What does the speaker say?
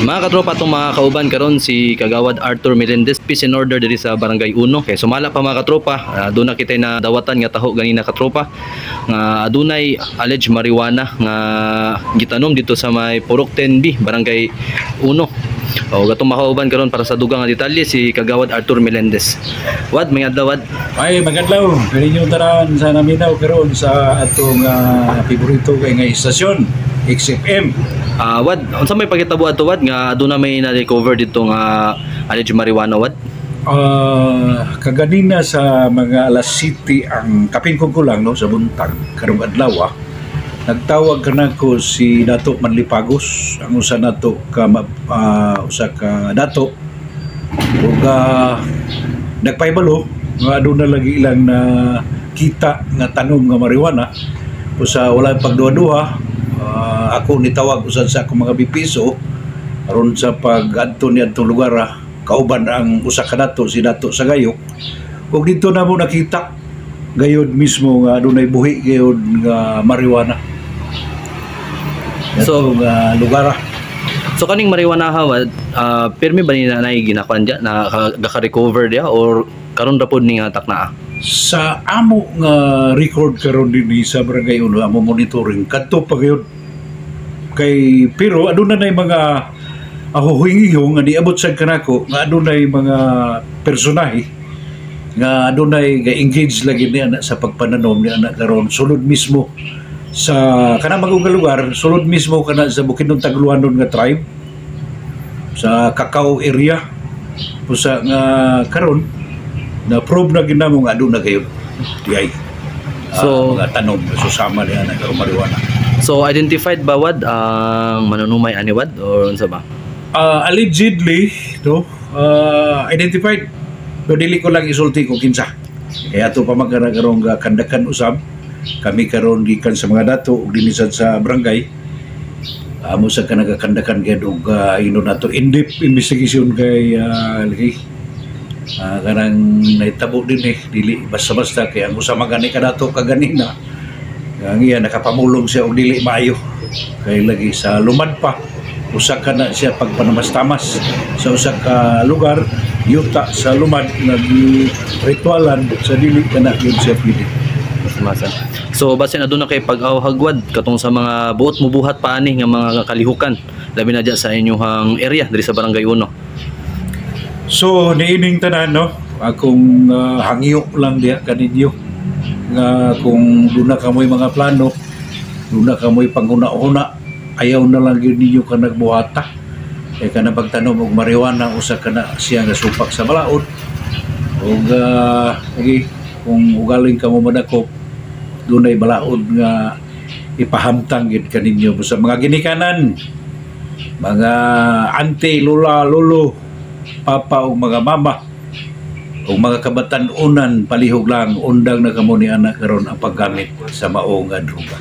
Mga katropa, itong mga kauban karon si Kagawad Arthur Melendez, peace and order diri sa Barangay 1. Kaya sumala pa mga katropa, doon na kita na dawatan nga taho ganina katropa nga adunay alleged marijuana nga gitanom dito sa may Purok 10B, Barangay 1. O gatong makauban karon para sa dugang nga detalye si Kagawad Arthur Melendez. Wad, may adlaw wad. Ay, magandlaw. Kaninyo tanan sa naminaw karon sa atong paborito kay nga istasyon, XFM. Wad, unsa may pagkitabo ato wad nga aduna may na-recover dito nga alleged marijuana wad? Kaganina sa mga alas 7 ang kapingkong ko lang no, sa buntag karong adlaw. Nagtawag ka nako si Dato Manlipagos, ang usa nato ka usa ka dato ug nagpaibalo nga aduna lagi ilang na kita nga tanom nga marijuana usa wala pagduha-duha. Ako nitawag usad sa akong mga bipiso aron sa pag-adto ni adtong lugar kauban ang usa ka dato si Dato sa Gayok ug dito na mo nakita gayud mismo nga adunay buhi gayud nga marijuana. So lugar. So kaning marijuana hawad, permi ba ni na ginakuan dia na gaka-recover dia or karon ra pod ning hatak naa? Sa amo nga record karon dinhi sa Barangay 1 amo monitoring kadto pa gyud kay pero aduna nay mga ahuhingihong nga niabot sa kanako nga adunay mga personahe nga adunay ga-engage lagi ni anak sa pagpananom ni anak karon sulod mismo sa kanang magong lugar, sulod mismo kana sa Bukidnon Tagluanon nga tribe sa Cacao area pusa nga karon na probe na ginamo nga aduna kayo diay mga tanom susama niya na karong marijuana. So identified ba wad ang manunumay ani wad or unsa ba? Allegedly no, identified pero dili ko lang isulti ko kinsa kaya ato pa magkarong kandakan usab kami karon gikan sa mga dato ug dinhi sa barangay amo sa kanagakandakan gyud og ino nato in-depth investigation kay lagi kanang naitabo din dili basta-basta kay ang usa magani ka dato kaganina ang iya nakapamulong siya og dili maayo kay lagi sa lumad pa usa ka na siya pagpanamas-tamas sa usa ka lugar yuta sa lumad nag-ritualan sa dili kana gyud siya pwede. So basin aduna kay pag-awhagwad katong sa mga buot mubuhat pa ani nga mga kalihukan labi na diya sa inyong area diri sa Barangay 1. So niining tanan no akong hangyo lang diha kaninyo nga kung duna kamoy mga plano duna kamoy panguna-una ayaw na lang gyud ninyo ka nagbuhata kay kana pagtanom og marijuana usa kana siya nga supak sa balaod ug kung ugaling kamo madakop dunay balaod nga ipahamtang gid kaninyo sa mga ginikanan mga auntie, lola, lolo, papa o mga mama o mga kabatan-unan palihog lang undang na kamo ni anak karon ang paggamit sa mao nga droga.